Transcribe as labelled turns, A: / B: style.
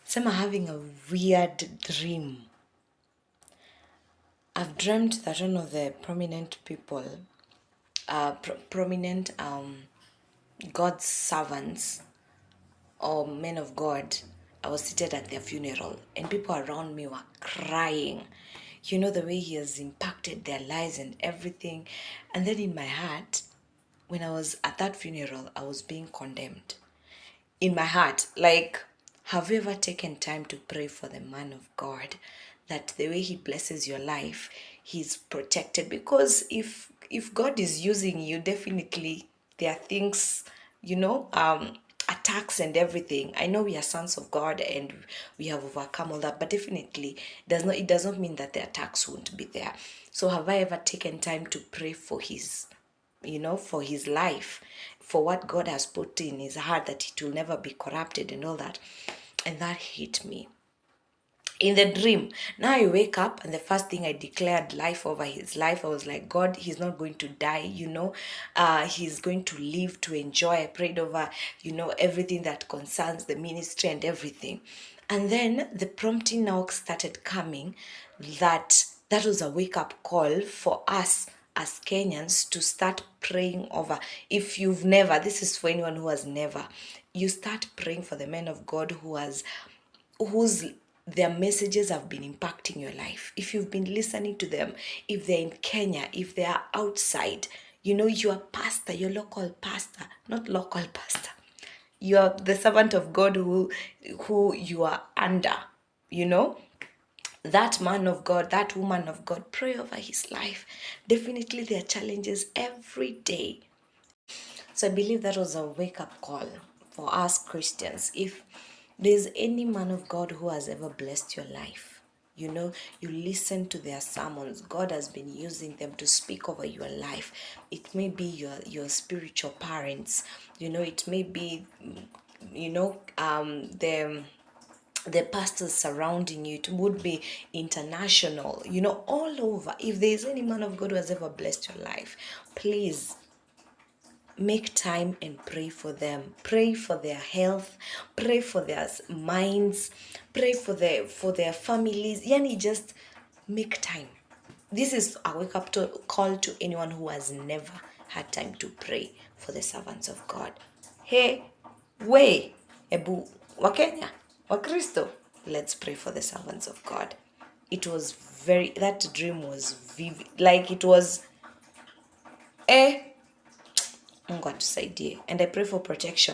A: Sema having a weird dream. I've dreamt that one of the prominent people, prominent God's servants or men of God, I was seated at their funeral and people around me were crying. You know, the way he has impacted their lives and everything. And then in my heart, when I was at that funeral, I was being condemned. In my heart, like, have you ever taken time to pray for the man of God, that the way he blesses your life, he's protected? Because if God is using you, definitely there are things, attacks and everything. I know we are sons of God and we have overcome all that, but definitely it does not mean that the attacks won't be there. So have I ever taken time to pray for for his life, for what God has put in his heart, that it will never be corrupted and all that? And that hit me in the dream. Now I wake up and the first thing, I declared life over his life. I was like, God, he's not going to die, he's going to live to enjoy. I prayed over, everything that concerns the ministry and everything. And then the prompting now started coming, that was a wake-up call for us as Kenyans to start praying over. If you've never, this is for anyone who has never, you start praying for the men of God whose their messages have been impacting your life. If you've been listening to them, if they're in Kenya, if they are outside, your pastor, your local pastor, not local pastor, you're the servant of God who you are under, that man of God, that woman of God, pray over his life. Definitely there are challenges every day. So I believe that was a wake-up call for us Christians. If there's any man of God who has ever blessed your life, you listen to their sermons. God has been using them to speak over your life. It may be your spiritual parents, it may be, the pastors surrounding you. It would be international, all over. If there's any man of God who has ever blessed your life, please make time and pray for them. Pray for their health, pray for their minds, pray for their families. Just make time. This is a wake-up call to anyone who has never had time to pray for the servants of God. Hey, ebu Wakenya, Wakristo, let's pray for the servants of God. That dream was vivid. Like, it was, Mungu atusaidie. And I pray for protection